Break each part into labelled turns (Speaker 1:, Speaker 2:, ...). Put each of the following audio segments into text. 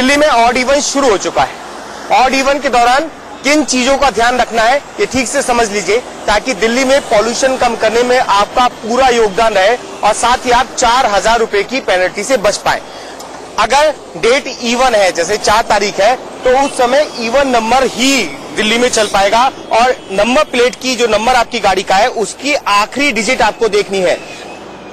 Speaker 1: दिल्ली में odd even शुरू हो चुका है। ऑड इवन के दौरान किन चीजों का ध्यान रखना है ये ठीक से समझ लीजिए, ताकि दिल्ली में पॉल्यूशन कम करने में आपका पूरा योगदान रहे और साथ ही आप 4,000 रुपए की पेनल्टी से बच पाए। अगर डेट इवन है, जैसे 4 तारीख है, तो उस समय इवन नंबर ही दिल्ली में चल पाएगा और नंबर प्लेट की जो नंबर आपकी गाड़ी का है उसकी आखिरी डिजिट आपको देखनी है।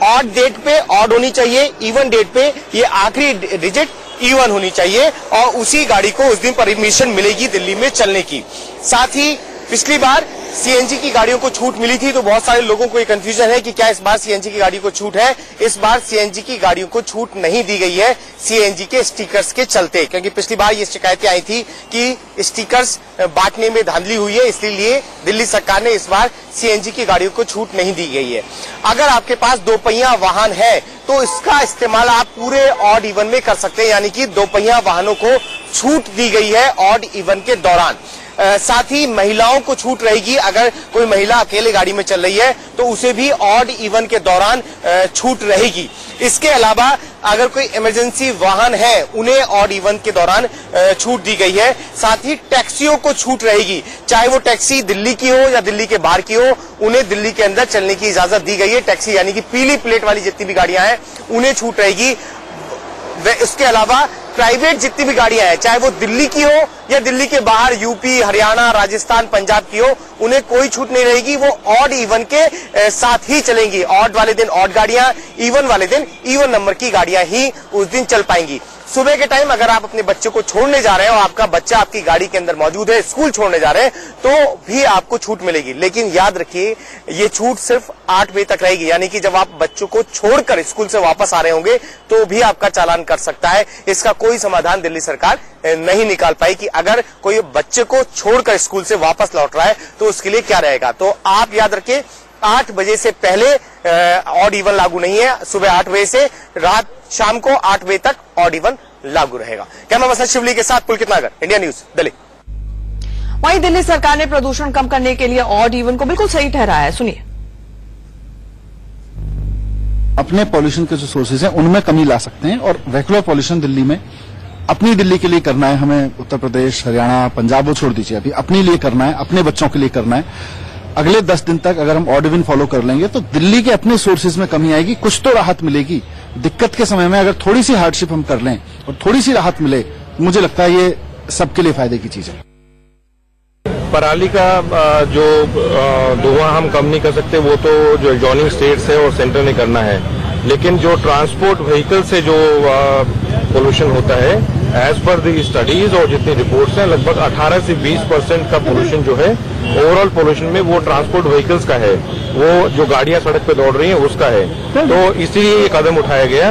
Speaker 1: ऑड डेट पे ऑड होनी चाहिए, इवन डेट पे ये आखिरी डिजिट इवन होनी चाहिए और उसी गाड़ी को उस दिन परमिशन मिलेगी दिल्ली में चलने की। साथ ही पिछली बार सीएनजी की गाड़ियों को छूट मिली थी, तो बहुत सारे लोगों को ये कंफ्यूजन है कि क्या इस बार सीएनजी की गाड़ी को छूट है। इस बार सीएनजी की गाड़ियों को छूट नहीं दी गई है सीएनजी के स्टिकर्स के चलते, क्योंकि पिछली बार ये शिकायतें आई थी कि स्टिकर्स बांटने में धांधली हुई है, इसलिए दिल्ली सरकार ने इस बार सीएनजी की गाड़ियों को छूट नहीं दी गई है। अगर आपके पास 2 पहिया वाहन है तो इसका इस्तेमाल आप पूरे ऑड इवन में कर सकते हैं, यानी कि 2 पहिया वाहनों को छूट दी गई है ऑड इवन के दौरान। साथ ही महिलाओं को छूट रहेगी, अगर कोई महिला अकेले गाड़ी में चल रही है तो उसे भी ऑड इवन के दौरान छूट रहेगी। इसके अलावा अगर कोई इमरजेंसी वाहन है उन्हें ऑड इवन के दौरान छूट दी गई है। साथ ही टैक्सियों को छूट रहेगी, चाहे वो टैक्सी दिल्ली की हो या दिल्ली के बाहर की हो, उन्हें दिल्ली के अंदर चलने की इजाजत दी गई है। टैक्सी यानी कि पीली प्लेट वाली जितनी भी गाड़ियां हैं उन्हें छूट रहेगी। इसके अलावा प्राइवेट जितनी भी गाड़ियां हैं, चाहे वो दिल्ली की हो या दिल्ली के बाहर यूपी, हरियाणा, राजस्थान, पंजाब की हो, उन्हें कोई छूट नहीं रहेगी। वो ऑड इवन के साथ ही चलेंगी। ऑड वाले दिन ऑड गाड़ियां, इवन वाले दिन इवन नंबर की गाड़ियां ही उस दिन चल पाएंगी। सुबह के टाइम अगर आप अपने बच्चे को छोड़ने जा रहे हैं और आपका बच्चा आपकी गाड़ी के अंदर मौजूद है, स्कूल छोड़ने जा रहे हैं, तो भी आपको छूट मिलेगी। लेकिन याद रखिए ये छूट सिर्फ 8 बजे तक रहेगी, यानी कि जब आप बच्चों को छोड़कर स्कूल से वापस आ रहे होंगे तो भी आपका चालान कर सकता है। इसका कोई समाधान दिल्ली सरकार नहीं निकाल पाई कि अगर कोई बच्चे को छोड़कर स्कूल से वापस लौट रहा है तो उसके लिए क्या रहेगा। तो आप याद रखिए 8 बजे से पहले ऑड इवन लागू नहीं है। सुबह 8 बजे से रात शाम को 8 बजे तक ऑड इवन लागू रहेगा। कैमरा पर्सन शिवली के साथ पुलकित नागर, इंडिया न्यूज, दिल्ली।
Speaker 2: वहीं दिल्ली सरकार ने प्रदूषण कम करने के लिए ऑड इवन को बिल्कुल सही ठहराया है, सुनिए।
Speaker 3: अपने पॉल्यूशन के जो सोर्सेज हैं उनमें कमी ला सकते हैं और रेगुलर पॉल्यूशन दिल्ली में अपनी दिल्ली के लिए करना है हमें। उत्तर प्रदेश, हरियाणा, पंजाब वो छोड़ दीजिए, अभी अपने लिए करना है, अपने बच्चों के लिए करना है। अगले 10 दिन तक अगर हम ऑड इवन फॉलो कर लेंगे तो दिल्ली के अपने सोर्सेज में कमी आएगी, कुछ तो राहत मिलेगी। दिक्कत के समय में अगर थोड़ी सी हार्डशिप हम कर लें और थोड़ी सी राहत मिले, मुझे लगता है ये सबके लिए फायदे की चीज है।
Speaker 4: पराली का जो धुआं हम कम नहीं कर सकते, वो तो जो एडजॉइनिंग स्टेट्स है और सेंटर ने करना है। लेकिन जो ट्रांसपोर्ट व्हीकल से जो पोल्यूशन होता है, एज पर दी स्टडीज और जितनी रिपोर्ट्स हैं, लगभग 18 से 20% का पोल्यूशन जो है ओवरऑल पोल्यूशन में वो ट्रांसपोर्ट व्हीकल्स का है, वो जो गाड़ियां सड़क पे दौड़ रही हैं उसका है। तो इसीलिए ये कदम उठाया गया।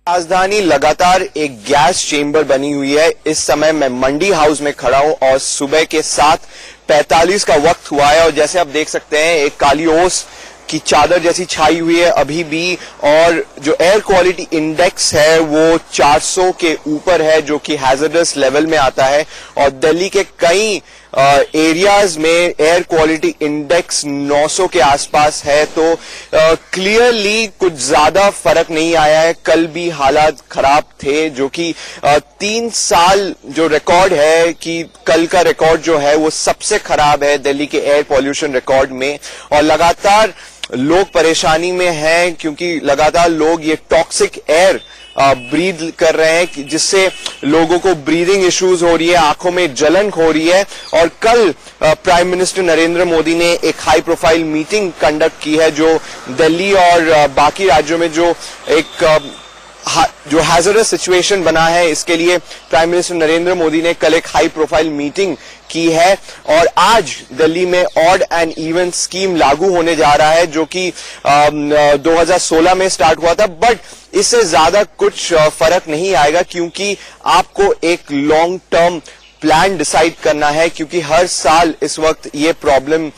Speaker 1: राजधानी लगातार एक गैस चेंबर बनी हुई है। इस समय मैं मंडी हाउस में खड़ा हूं और सुबह के 7:45 का वक्त हुआ है और जैसे आप देख सकते हैं एक काली ओस की चादर जैसी छाई हुई है अभी भी, और जो एयर क्वालिटी इंडेक्स है वो 400 के ऊपर है, जो कि हैजर्डस लेवल में आता है। और दिल्ली के कई एरियाज में एयर क्वालिटी इंडेक्स 900 के आसपास है। तो क्लियरली कुछ ज्यादा फर्क नहीं आया है। कल भी हालात खराब थे, जो कि 3 साल जो रिकॉर्ड है कि कल का रिकॉर्ड जो है वो सबसे खराब है दिल्ली के एयर पॉल्यूशन रिकॉर्ड में। और लगातार लोग परेशानी में हैं क्योंकि लगातार लोग ये टॉक्सिक एयर ब्रीथ कर रहे हैं, जिससे लोगों को ब्रीदिंग इश्यूज हो रही है, आंखों में जलन हो रही है। और कल प्राइम मिनिस्टर नरेंद्र मोदी ने एक हाई प्रोफाइल मीटिंग कंडक्ट की है, जो दिल्ली और बाकी राज्यों में जो एक जो हैजर्डस सिचुएशन बना है, इसके लिए प्राइम मिनिस्टर नरेंद्र मोदी ने कल एक हाई प्रोफाइल मीटिंग की है। और आज दिल्ली में ऑड एंड इवन स्कीम लागू होने जा रहा है, जो कि 2016 में स्टार्ट हुआ था, बट इससे ज्यादा कुछ फर्क नहीं आएगा क्योंकि आपको एक लॉन्ग टर्म प्लान डिसाइड करना है। क्योंकि हर साल इस वक्त ये प्रॉब्लम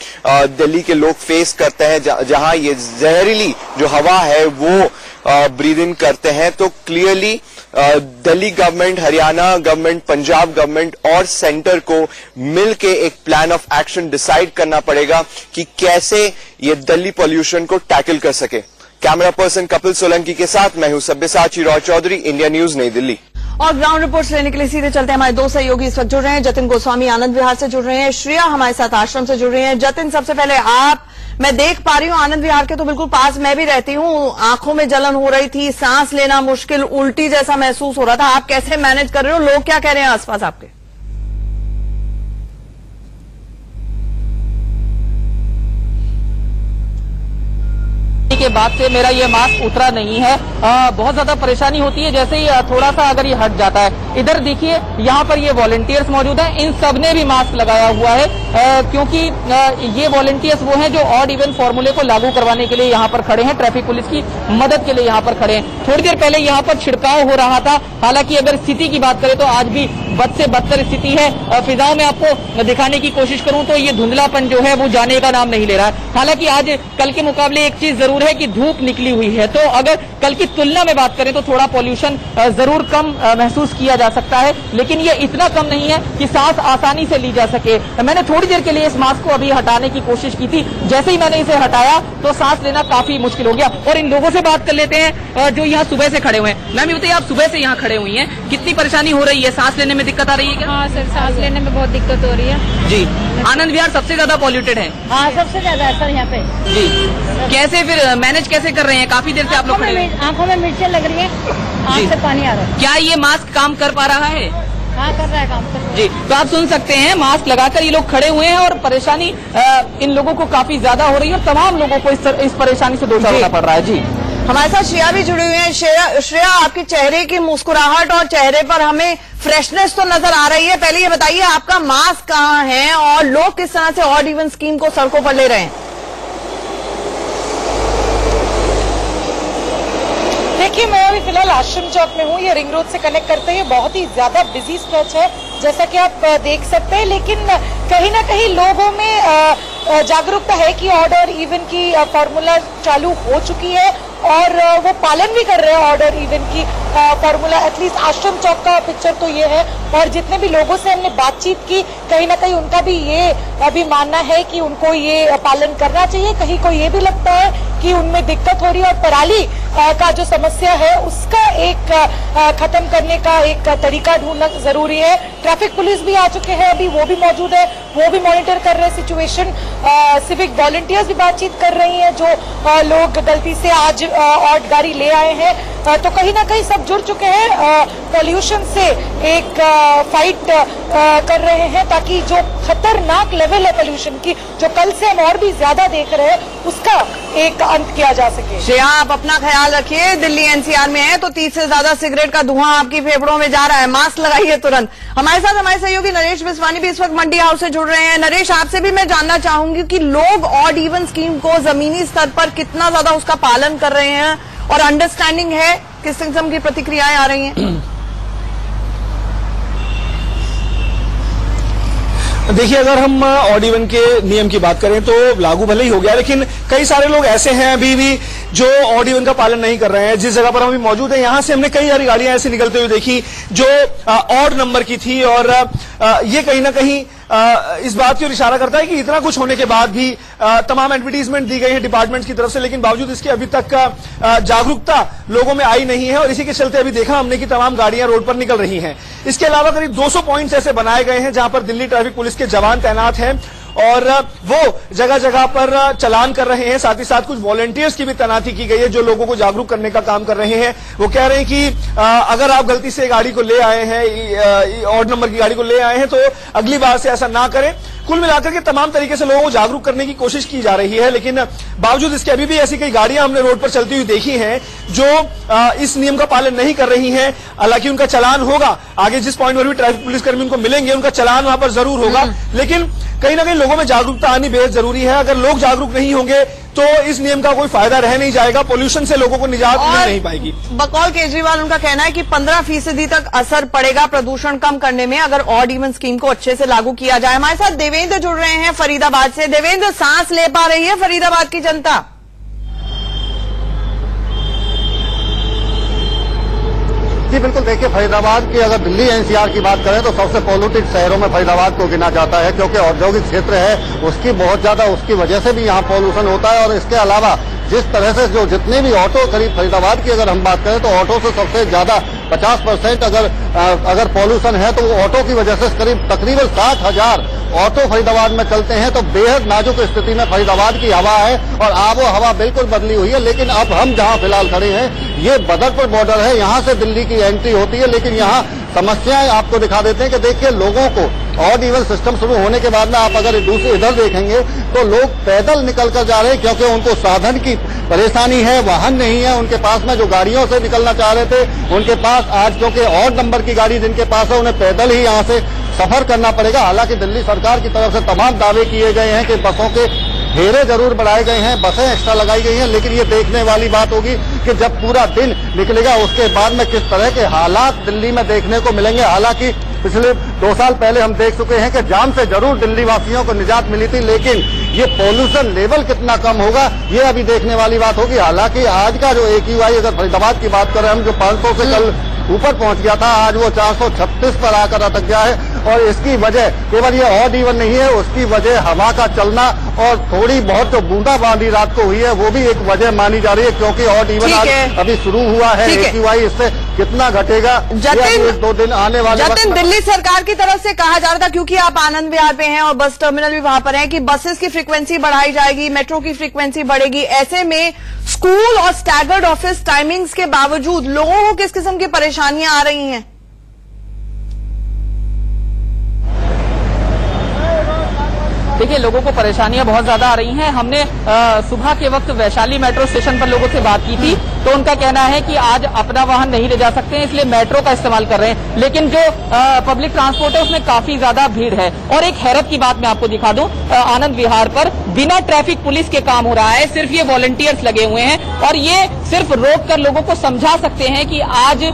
Speaker 1: दिल्ली के लोग फेस करते हैं, जहां ये जहरीली जो हवा है वो ब्रीद इन करते हैं। तो clearly Delhi government, Haryana government, Punjab government और सेंटर को मिलके एक प्लान ऑफ एक्शन डिसाइड करना पड़ेगा कि कैसे ये दिल्ली पॉल्यूशन को टैकल कर सके। कैमरा पर्सन कपिल सोलंकी के साथ मैं हूं सब्यसाची रॉय चौधरी, इंडिया न्यूज, नई दिल्ली।
Speaker 2: और ग्राउंड रिपोर्ट्स लेने के लिए सीधे चलते हैं। हमारे दो सहयोगी इस वक्त जुड़ रहे हैं। जतिन गोस्वामी आनंद विहार से जुड़ रहे हैं, श्रेया हमारे साथ आश्रम से जुड़ रही हैं। जतिन, सबसे पहले आप, मैं देख पा रही हूँ आनंद विहार के तो बिल्कुल पास मैं भी रहती हूँ, आंखों में जलन हो रही थी, सांस लेना मुश्किल, उल्टी जैसा महसूस हो रहा था। आप कैसे मैनेज कर रहे हो? लोग क्या कह रहे हैं आसपास आपके?
Speaker 5: के बाद से मेरा ये मास्क उतरा नहीं है। बहुत ज्यादा परेशानी होती है जैसे ही थोड़ा सा अगर ये हट जाता है। इधर देखिए, यहाँ पर ये वॉलंटियर्स मौजूद हैं, इन सब ने भी मास्क लगाया हुआ है, क्योंकि ये वॉलंटियर्स वो हैं जो ऑड इवन फॉर्मूले को लागू करवाने के लिए यहाँ पर खड़े हैं, ट्रैफिक पुलिस की मदद के लिए यहाँ पर खड़े हैं। थोड़ी देर पहले यहाँ पर छिड़काव हो रहा था। हालांकि अगर स्थिति की बात करें तो आज भी बद से बदतर स्थिति है। फिजाओं में आपको दिखाने की कोशिश करूं तो ये धुंधलापन जो है वो जाने का नाम नहीं ले रहा है। हालांकि आज कल के मुकाबले एक चीज जरूर है कि धूप निकली हुई है, तो अगर कल की तुलना में बात करें तो थोड़ा पॉल्यूशन जरूर कम महसूस किया जा सकता है, लेकिन ये इतना कम नहीं है कि सांस आसानी से ली जा सके। मैंने थोड़ी देर के लिए इस मास्क को अभी हटाने की कोशिश की थी, जैसे ही मैंने इसे हटाया तो सांस लेना काफी मुश्किल हो गया। और इन लोगों से बात कर लेते हैं जो यहाँ सुबह से खड़े हुए हैं। मैम, ये बताइए, आप सुबह से यहाँ खड़े हुई हैं, कितनी परेशानी हो रही है? सांस लेने में दिक्कत आ रही है क्या?
Speaker 6: हाँ सर, सांस लेने में बहुत दिक्कत हो रही है
Speaker 5: जी। आनंद विहार सबसे ज्यादा पॉल्यूटेड है?
Speaker 6: हाँ, सबसे ज्यादा है सर यहाँ पे
Speaker 5: जी। कैसे फिर मैनेज कैसे कर रहे हैं? काफी देर से आप लोग खड़े हैं।
Speaker 6: आंखों में मिर्चें लग रही है, आंख से पानी आ रहा है।
Speaker 5: क्या ये मास्क काम कर पा रहा है?
Speaker 6: हाँ, कर रहा है काम कर।
Speaker 5: जी, तो आप सुन सकते हैं, मास्क लगाकर ये लोग खड़े हुए हैं और परेशानी इन लोगों को काफी ज्यादा हो रही है और तमाम लोगों को इस परेशानी से दो चार होना पड़ रहा है। जी,
Speaker 2: हमारे साथ श्रेया भी जुड़ी हुई है। श्रेया, आपके चेहरे की मुस्कुराहट और चेहरे पर हमें फ्रेशनेस तो नजर आ रही है। पहले ये बताइए, आपका मास्क कहाँ है और लोग किस तरह से ऑड इवन स्कीम को सड़कों पर ले रहे हैं?
Speaker 7: देखिए, मैं अभी फिलहाल आश्रम चौक में हूँ। ये रिंग रोड से कनेक्ट करते हैं, बहुत ही ज्यादा बिजी स्ट्रेच है जैसा कि आप देख सकते हैं, लेकिन कहीं ना कहीं लोगों में जागरूकता है कि ऑड और इवन की फॉर्मूला चालू हो चुकी है और वो पालन भी कर रहे हैं ऑड और इवन की फॉर्मूला। एटलीस्ट आश्रम चौक का पिक्चर तो ये है, और जितने भी लोगों से हमने बातचीत की, कहीं ना कहीं उनका भी ये अभी मानना है कि उनको ये पालन करना चाहिए। कहीं को ये भी लगता है कि उनमें दिक्कत हो रही है और पराली का जो समस्या है उसका एक खत्म करने का एक तरीका ढूंढना जरूरी है। ट्रैफिक पुलिस भी आ चुके हैं, अभी वो भी मौजूद है, वो भी मॉनिटर कर रहे हैं सिचुएशन। सिविक वॉलंटियर्स भी बातचीत कर रही हैं, जो लोग गलती से आज ऑड गाड़ी ले आए हैं। तो कहीं ना कहीं सब जुड़ चुके हैं, पॉल्यूशन से एक फाइट कर रहे हैं, ताकि जो खतरनाक लेवल है पॉल्यूशन की, जो कल से हम और भी ज्यादा देख रहे हैं, उसका एक अंत किया जा सके।
Speaker 2: श्रेया, आप अपना ख्याल रखिए। दिल्ली एनसीआर में है तो 30 से ज्यादा सिगरेट का धुआं आपकी फेफड़ों में जा रहा है, मास्क लगाइए तुरंत। हमारे साथ हमारे सहयोगी नरेश बिस्वानी भी इस वक्त मंडी हाउस से जुड़ रहे हैं। नरेश, आपसे भी मैं जानना चाहूंगी कि लोग ऑड इवन स्कीम को जमीनी स्तर पर कितना ज्यादा उसका पालन कर रहे हैं और अंडरस्टैंडिंग है, किस किस्म की प्रतिक्रियाएं आ रही हैं?
Speaker 8: देखिए, अगर हम ऑड इवन के नियम की बात करें तो लागू भले ही हो गया, लेकिन कई सारे लोग ऐसे हैं अभी भी जो ऑड इवन का पालन नहीं कर रहे हैं। जिस जगह पर हम अभी मौजूद हैं, यहां से हमने कई सारी गाड़ियां ऐसे निकलते हुए देखी जो ऑड नंबर की थी, और ये कहीं ना कहीं इस बात की ओर इशारा करता है कि इतना कुछ होने के बाद भी तमाम एडवर्टीजमेंट दी गई है डिपार्टमेंट की तरफ से, लेकिन बावजूद इसके अभी तक जागरूकता लोगों में आई नहीं है, और इसी के चलते अभी देखा हमने कि तमाम गाड़ियां रोड पर निकल रही हैं। इसके अलावा करीब 200 पॉइंट्स ऐसे बनाए गए हैं जहां पर दिल्ली ट्रैफिक पुलिस के जवान तैनात हैं और वो जगह जगह पर चालान कर रहे हैं। साथ ही साथ कुछ वॉलंटियर्स की भी तैनाती की गई है जो लोगों को जागरूक करने का काम कर रहे हैं। वो कह रहे हैं कि अगर आप गलती से गाड़ी को ले आए हैं, ऑड नंबर की गाड़ी को ले आए हैं, तो अगली बार से ऐसा ना करें। कुल मिलाकर के तमाम तरीके से लोगों को जागरूक करने की कोशिश की जा रही है, लेकिन बावजूद इसके अभी भी ऐसी कई गाड़ियां हमने रोड पर चलती हुई देखी हैं जो इस नियम का पालन नहीं कर रही हैं। हालांकि उनका चालान होगा, आगे जिस पॉइंट पर भी ट्रैफिक पुलिसकर्मी उनको मिलेंगे उनका चालान वहां पर जरूर होगा, लेकिन कहीं ना कहीं लोगों में जागरूकता आनी बेहद जरूरी है। अगर लोग जागरूक नहीं होंगे तो इस नियम का कोई फायदा रह नहीं जाएगा, पोल्यूशन से लोगों को निजात मिल नहीं पाएगी।
Speaker 2: बकौल केजरीवाल उनका कहना है कि 15% तक असर पड़ेगा प्रदूषण कम करने में अगर ऑड इवन स्कीम को अच्छे से लागू किया जाए। हमारे साथ देवेंद्र जुड़ रहे हैं फरीदाबाद से। देवेंद्र, सांस ले पा रही है फरीदाबाद की जनता?
Speaker 9: जी बिल्कुल, देखिए फरीदाबाद की अगर दिल्ली एनसीआर की बात करें तो सबसे पॉल्यूटेड शहरों में फरीदाबाद को गिना जाता है, क्योंकि औद्योगिक क्षेत्र है उसकी बहुत ज्यादा, उसकी वजह से भी यहाँ पॉल्यूशन होता है। और इसके अलावा जिस तरह से जो जितने भी ऑटो करीब फरीदाबाद की अगर हम बात करें तो ऑटो से सबसे ज्यादा 50% अगर पॉल्यूशन है तो वो ऑटो की वजह से तकरीबन 60,000 ऑटो फरीदाबाद में चलते हैं। तो बेहद नाजुक स्थिति में फरीदाबाद की हवा है और आबो हवा बिल्कुल बदली हुई है। लेकिन अब हम जहां फिलहाल खड़े हैं ये बदरपुर बॉर्डर है, यहां से दिल्ली की एंट्री होती है। लेकिन यहाँ समस्याएं आपको दिखा देते हैं कि देखिए लोगों को ऑड इवन सिस्टम शुरू होने के बाद में आप अगर दूसरे इधर देखेंगे तो लोग पैदल निकल कर जा रहे हैं क्योंकि उनको साधन की परेशानी है, वाहन नहीं है उनके पास में। जो गाड़ियों से निकलना चाह रहे थे उनके पास आज क्योंकि ऑड नंबर की गाड़ी जिनके पास है उन्हें पैदल ही यहाँ से सफर करना पड़ेगा। हालांकि दिल्ली सरकार की तरफ से तमाम दावे किए गए हैं कि बसों के फेरे जरूर बढ़ाए गए हैं, बसें एक्स्ट्रा लगाई गई हैं, लेकिन ये देखने वाली बात होगी कि जब पूरा दिन निकलेगा उसके बाद में किस तरह के हालात दिल्ली में देखने को मिलेंगे। हालांकि पिछले 2 साल पहले हम देख चुके हैं कि जाम से जरूर दिल्ली वासियों को निजात मिली थी, लेकिन ये पॉल्यूशन लेवल कितना कम होगा ये अभी देखने वाली बात होगी। हालांकि आज का जो AQI अगर फरीदाबाद की बात करें हम, जो 500 से कल ऊपर पहुंच गया था, आज वो 436 पर आकर अटक गया है। और इसकी वजह केवल ये ऑड इवन नहीं है, उसकी वजह हवा का चलना और थोड़ी बहुत जो बूंदाबांदी रात को हुई है वो भी एक वजह मानी जा रही है, क्योंकि ऑड इवन आज अभी शुरू हुआ है। AQI इससे कितना घटेगा
Speaker 2: जतिन,
Speaker 9: 2 दिन आने वाले
Speaker 2: जतिन, दिल्ली सरकार की तरफ से कहा जा रहा था, क्योंकि आप आनंद विहार पे हैं और बस टर्मिनल भी वहां पर है, कि बसेस की फ्रीक्वेंसी बढ़ाई जाएगी, मेट्रो की फ्रीक्वेंसी बढ़ेगी। ऐसे में स्कूल और स्टैगर्ड ऑफिस टाइमिंग्स के बावजूद लोगों को किस किस्म की परेशानियां आ रही हैं?
Speaker 5: देखिए, लोगों को परेशानियां बहुत ज्यादा आ रही हैं। हमने सुबह के वक्त वैशाली मेट्रो स्टेशन पर लोगों से बात की थी, तो उनका कहना है कि आज अपना वाहन नहीं ले जा सकते हैं, इसलिए मेट्रो का इस्तेमाल कर रहे हैं। लेकिन जो पब्लिक ट्रांसपोर्ट है उसमें काफी ज्यादा भीड़ है। और एक हैरत की बात मैं आपको दिखा दूं, आनंद विहार पर बिना ट्रैफिक पुलिस के काम हो रहा है, सिर्फ ये वॉलंटियर्स लगे हुए हैं और ये सिर्फ रोक कर लोगों को समझा सकते हैं कि आज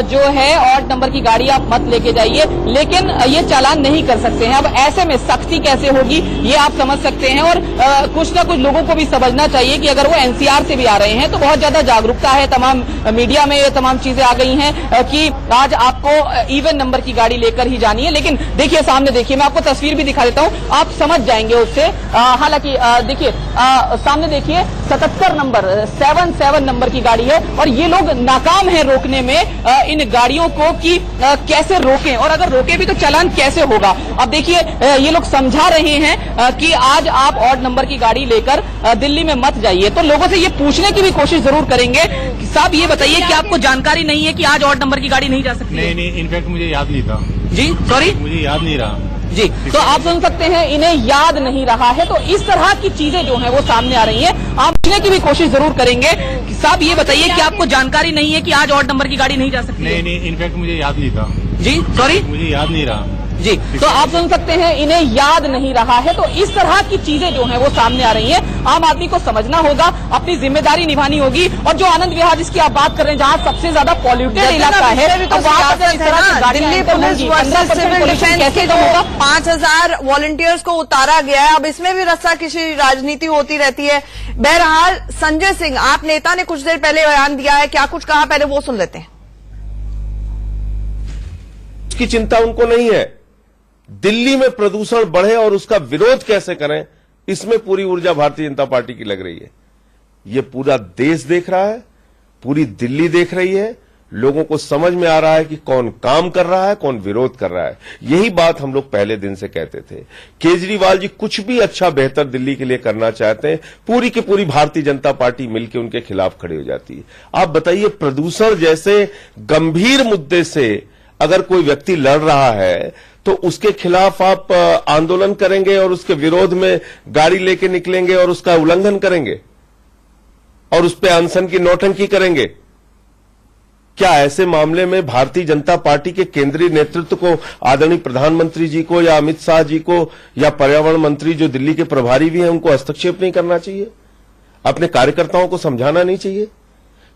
Speaker 5: जो है ऑड नंबर की गाड़ी आप मत लेके जाइए, लेकिन ये चालान नहीं कर सकते हैं। अब ऐसे में सख्ती कैसे होगी ये आप समझ सकते हैं। और कुछ ना कुछ लोगों को भी समझना चाहिए कि अगर वो NCR से भी आ रहे हैं तो बहुत ज्यादा जागरूकता है, तमाम मीडिया में ये तमाम चीजें आ गई हैं कि आज आपको इवन नंबर की गाड़ी लेकर ही जानी है। लेकिन देखिए, सामने देखिए, मैं आपको तस्वीर भी दिखा देता हूं, आप समझ जाएंगे उससे। हालांकि देखिए, सामने देखिए 77 नंबर 77 नंबर की गाड़ी है और ये लोग नाकाम है रोकने में इन गाड़ियों को कि कैसे रोकें, और अगर रोके भी तो चालान कैसे होगा। अब देखिए, ये लोग समझा रहे हैं कि आज आप ऑड नंबर की गाड़ी लेकर दिल्ली में मत जाइए। तो लोगों से ये पूछने की भी कोशिश जरूर करेंगे कि साहब ये बताइए कि आपको जानकारी नहीं है कि आज ऑड नंबर की गाड़ी नहीं जा सकती?
Speaker 10: नहीं, इनफैक्ट मुझे याद नहीं था
Speaker 5: जी, सॉरी,
Speaker 10: मुझे याद नहीं रहा
Speaker 5: जी। तो आप सुन सकते हैं, इन्हें याद नहीं रहा है। तो इस तरह की चीजें जो हैं वो सामने आ रही हैं। आप पूछने की भी कोशिश जरूर करेंगे कि साहब ये बताइए कि आपको जानकारी नहीं है कि आज ऑड नंबर की गाड़ी नहीं जा सकती?
Speaker 10: नहीं, इनफैक्ट मुझे याद नहीं था
Speaker 5: जी, सॉरी,
Speaker 10: मुझे याद नहीं रहा
Speaker 5: जी। तो आप सुन सकते हैं, इन्हें याद नहीं रहा है। तो इस तरह की चीजें जो हैं वो सामने आ रही हैं। आम आदमी को समझना होगा, अपनी जिम्मेदारी निभानी होगी। और जो आनंद विहार जिसकी आप बात कर रहे हैं, जहां सबसे ज्यादा पॉल्यूटेड इलाका है, तो वहां पर इस तरह की गाड़ियां
Speaker 2: Delhi police versus civil defence के जो 5000 वॉलंटियर्स को उतारा गया है, अब इसमें भी रस्सा किसी राजनीति होती रहती है। बहरहाल, संजय सिंह, आप नेता ने कुछ देर पहले बयान दिया है, क्या कुछ कहा, पहले वो सुन लेते हैं।
Speaker 11: उसकी चिंता उनको नहीं है, दिल्ली में प्रदूषण बढ़े और उसका विरोध कैसे करें, इसमें पूरी ऊर्जा भारतीय जनता पार्टी की लग रही है। ये पूरा देश देख रहा है, पूरी दिल्ली देख रही है, लोगों को समझ में आ रहा है कि कौन काम कर रहा है, कौन विरोध कर रहा है। यही बात हम लोग पहले दिन से कहते थे। केजरीवाल जी कुछ भी अच्छा बेहतर दिल्ली के लिए करना चाहते हैं, पूरी की पूरी भारतीय जनता पार्टी मिलकर उनके खिलाफ खड़ी हो जाती है। आप बताइए, प्रदूषण जैसे गंभीर मुद्दे से अगर कोई व्यक्ति लड़ रहा है तो उसके खिलाफ आप आंदोलन करेंगे और उसके विरोध में गाड़ी लेके निकलेंगे और उसका उल्लंघन करेंगे और उस पर अनशन की नौटंकी करेंगे। क्या ऐसे मामले में भारतीय जनता पार्टी के केंद्रीय नेतृत्व को, आदरणीय प्रधानमंत्री जी को या अमित शाह जी को या पर्यावरण मंत्री जो दिल्ली के प्रभारी भी हैं उनको हस्तक्षेप नहीं करना चाहिए? अपने कार्यकर्ताओं को समझाना नहीं चाहिए?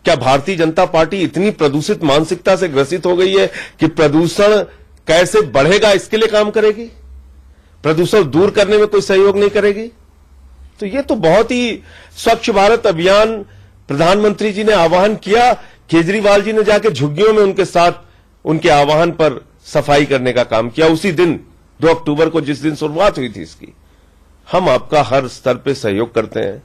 Speaker 11: क्या भारतीय जनता पार्टी इतनी प्रदूषित मानसिकता से ग्रसित हो गई है कि प्रदूषण कैसे बढ़ेगा इसके लिए काम करेगी, प्रदूषण दूर करने में कोई सहयोग नहीं करेगी? तो ये तो बहुत ही स्वच्छ भारत अभियान प्रधानमंत्री जी ने आह्वान किया, केजरीवाल जी ने जाके झुग्गियों में उनके साथ उनके आह्वान पर सफाई करने का काम किया। उसी दिन 2 अक्टूबर को जिस दिन शुरुआत हुई थी इसकी, हम आपका हर स्तर पे सहयोग करते हैं,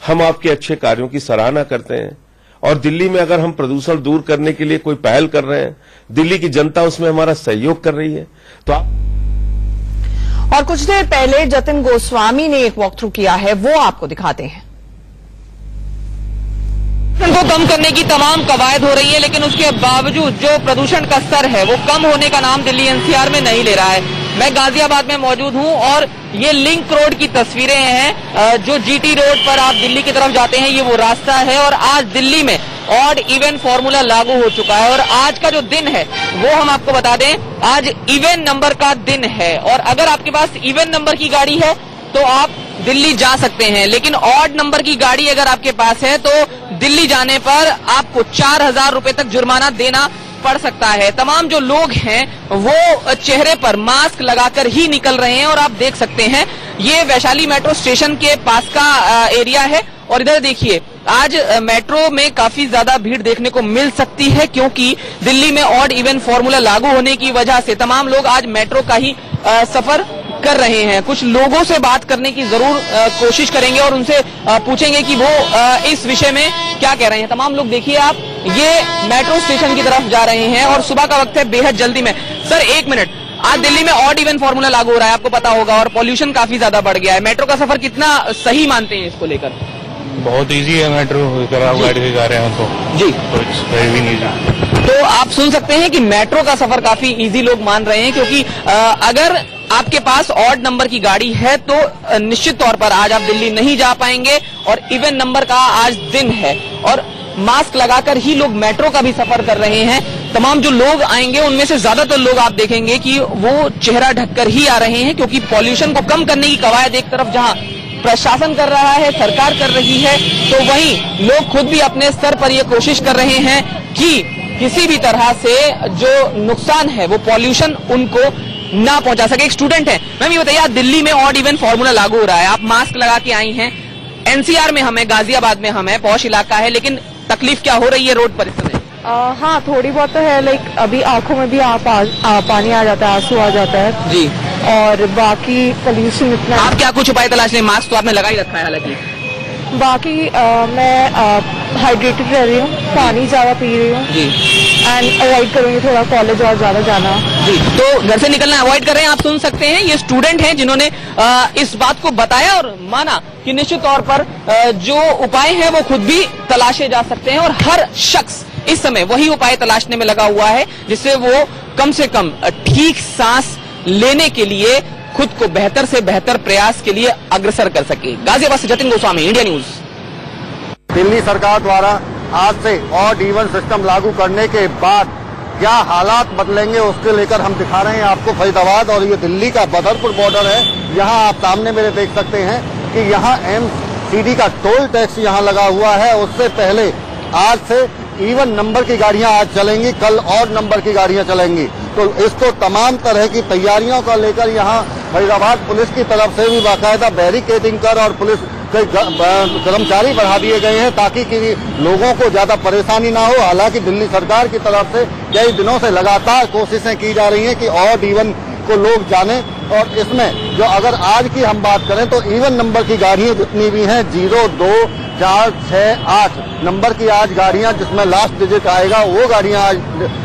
Speaker 11: हम आपके अच्छे कार्यों की सराहना करते हैं और दिल्ली में अगर हम प्रदूषण दूर करने के लिए कोई पहल कर रहे हैं, दिल्ली की जनता उसमें हमारा सहयोग कर रही है, तो आप
Speaker 2: और कुछ देर पहले जतिन गोस्वामी ने एक वॉक थ्रू किया है, वो आपको दिखाते हैं।
Speaker 5: प्रदूषण को कम करने की तमाम कवायद हो रही है, लेकिन उसके बावजूद जो प्रदूषण का स्तर है वो कम होने का नाम दिल्ली एनसीआर में नहीं ले रहा है। मैं गाजियाबाद में मौजूद हूं और ये लिंक रोड की तस्वीरें हैं। जो जीटी रोड पर आप दिल्ली की तरफ जाते हैं, ये वो रास्ता है और आज दिल्ली में ऑड इवन फॉर्मूला लागू हो चुका है और आज का जो दिन है वो हम आपको बता दें, आज इवन नंबर का दिन है और अगर आपके पास इवन नंबर की गाड़ी है तो आप दिल्ली जा सकते हैं, लेकिन ऑड नंबर की गाड़ी अगर आपके पास है तो दिल्ली जाने पर आपको 4,000 रुपए तक जुर्माना देना पड़ सकता है। तमाम जो लोग हैं वो चेहरे पर मास्क लगाकर ही निकल रहे हैं और आप देख सकते हैं ये वैशाली मेट्रो स्टेशन के पास का एरिया है और इधर देखिए आज मेट्रो में काफी ज्यादा भीड़ देखने को मिल सकती है क्योंकि दिल्ली में ऑड इवन फॉर्मूला लागू होने की वजह से तमाम लोग आज मेट्रो का ही सफर कर रहे हैं। कुछ लोगों से बात करने की जरूर कोशिश करेंगे और उनसे पूछेंगे कि वो इस विषय में क्या कह रहे हैं। तमाम लोग देखिए आप ये मेट्रो स्टेशन की तरफ जा रहे हैं और सुबह का वक्त है, बेहद जल्दी में। सर एक मिनट, आज दिल्ली में ऑड इवन फॉर्मूला लागू हो रहा है, आपको पता होगा, और पॉल्यूशन काफी ज्यादा बढ़ गया है। मेट्रो का सफर कितना सही मानते हैं इसको लेकर?
Speaker 10: बहुत इजी है मेट्रो, आप गाड़ी से जा रहे हैं तो
Speaker 5: जी
Speaker 10: भी नहीं।
Speaker 5: तो आप सुन सकते हैं कि मेट्रो का सफर काफी इजी लोग मान रहे हैं क्योंकि अगर आपके पास ऑड नंबर की गाड़ी है तो निश्चित तौर पर आज आप दिल्ली नहीं जा पाएंगे और इवन नंबर का आज दिन है और मास्क लगाकर ही लोग मेट्रो का भी सफर कर रहे हैं। तमाम जो लोग आएंगे उनमें से ज्यादातर लोग आप देखेंगे कि वो चेहरा ढककर ही आ रहे हैं क्योंकि पॉल्यूशन को कम करने की कवायद एक तरफ जहां प्रशासन कर रहा है, सरकार कर रही है, तो वहीं लोग खुद भी अपने स्तर पर ये कोशिश कर रहे हैं कि किसी भी तरह से जो नुकसान है वो पॉल्यूशन उनको ना पहुंचा सके। एक स्टूडेंट है, मैम ये बताइए, दिल्ली में ऑड इवन फॉर्मूला लागू हो रहा है, आप मास्क लगा के आई हैं, एनसीआर में हम है, गाजियाबाद में हम है, पॉश इलाका है, लेकिन तकलीफ क्या हो रही है रोड पर इस समय?
Speaker 12: हाँ थोड़ी बहुत तो है, लाइक अभी आंखों में भी पानी आ जाता है, आंसू आ जाता है
Speaker 5: जी,
Speaker 12: और बाकी पोल्यूशन इतना।
Speaker 5: आप क्या कुछ उपाय तलाश रहे हैं? मास्क तो आपने लगा ही रखा है हालांकि।
Speaker 12: बाकी मैं हाइड्रेटेड रह रही हूँ, पानी ज्यादा पी रही हूँ
Speaker 5: जी,
Speaker 12: एंड अवॉइड करूंगी थोड़ा कॉलेज और ज्यादा जाना
Speaker 5: जी। तो घर से निकलना अवॉइड कर रहे हैं, आप सुन सकते हैं ये स्टूडेंट हैं जिन्होंने इस बात को बताया और माना कि निश्चित तौर पर जो उपाय हैं वो खुद भी तलाशे जा सकते हैं और हर शख्स इस समय वही उपाय तलाशने में लगा हुआ है जिससे वो कम से कम ठीक सांस लेने के लिए खुद को बेहतर से बेहतर प्रयास के लिए अग्रसर कर सके। गाजियाबाद से जतिन गोस्वामी, इंडिया न्यूज।
Speaker 9: दिल्ली सरकार द्वारा आज से ऑड इवन सिस्टम लागू करने के बाद क्या हालात बदलेंगे उसके लेकर हम दिखा रहे हैं आपको फरीदाबाद, और ये दिल्ली का बदरपुर बॉर्डर है। यहाँ आप सामने मेरे देख सकते हैं कि यहाँ MCD का टोल टैक्स यहाँ लगा हुआ है। उससे पहले आज से इवन नंबर की गाड़ियां आज चलेंगी, कल ऑड नंबर की गाड़ियां चलेंगी। तो इसको तमाम तरह की तैयारियों को लेकर यहाँ फरीदाबाद पुलिस की तरफ से भी बाकायदा बैरिकेडिंग कर और पुलिस के कर्मचारी बढ़ा दिए गए हैं ताकि कि लोगों को ज्यादा परेशानी ना हो। हालांकि दिल्ली सरकार की तरफ से कई दिनों से लगातार कोशिशें की जा रही हैं कि ऑड इवन को लोग जाने, और इसमें जो अगर आज की हम बात करें तो इवन नंबर की गाड़ियां जितनी भी हैं 0, 2, 4, 6, 8 नंबर की आज गाड़ियां जिसमें लास्ट डिजिट आएगा वो गाड़ियां आज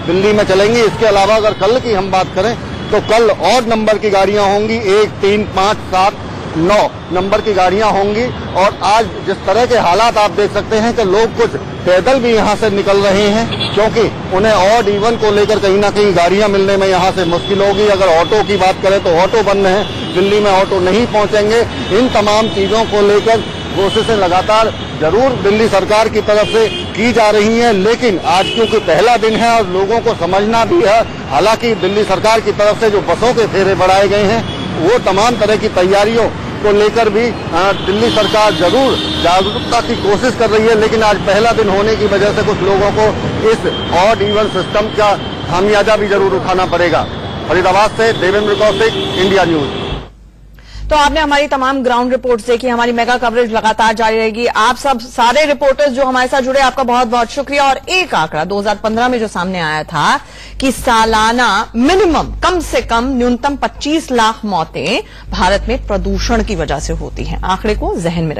Speaker 9: दिल्ली में चलेंगी। इसके अलावा अगर कल की हम बात करें तो कल ऑड नंबर की गाड़ियां होंगी, 1, 3, 5, 7, 9 नंबर की गाड़ियां होंगी। और आज जिस तरह के हालात आप देख सकते हैं कि लोग कुछ पैदल भी यहां से निकल रहे हैं क्योंकि उन्हें ऑड इवन को लेकर कहीं ना कहीं गाड़ियां मिलने में यहां से मुश्किल होगी। अगर ऑटो की बात करें तो ऑटो बंद हैं, दिल्ली में ऑटो नहीं पहुंचेंगे। इन तमाम चीजों को लेकर कोशिशें लगातार जरूर दिल्ली सरकार की तरफ से की जा रही हैं, लेकिन आज क्योंकि पहला दिन है और लोगों को समझना भी है, हालांकि दिल्ली सरकार की तरफ से जो बसों के फेरे बढ़ाए गए हैं वो तमाम तरह की तैयारियों को लेकर भी दिल्ली सरकार जरूर जागरूकता की कोशिश कर रही है, लेकिन आज पहला दिन होने की वजह से कुछ लोगों को इस ऑड इवन सिस्टम का खामियाजा भी जरूर उठाना पड़ेगा। फरीदाबाद से देवेंद्र कौशिक, इंडिया न्यूज।
Speaker 2: तो आपने हमारी तमाम ग्राउंड रिपोर्ट्स देखी, हमारी मेगा कवरेज लगातार जारी रहेगी। आप सब सारे रिपोर्टर्स जो हमारे साथ जुड़े, आपका बहुत बहुत शुक्रिया। और एक आंकड़ा 2015 में जो सामने आया था कि सालाना मिनिमम कम से कम न्यूनतम 25 लाख मौतें भारत में प्रदूषण की वजह से होती हैं, आंकड़े को जहन में रखें।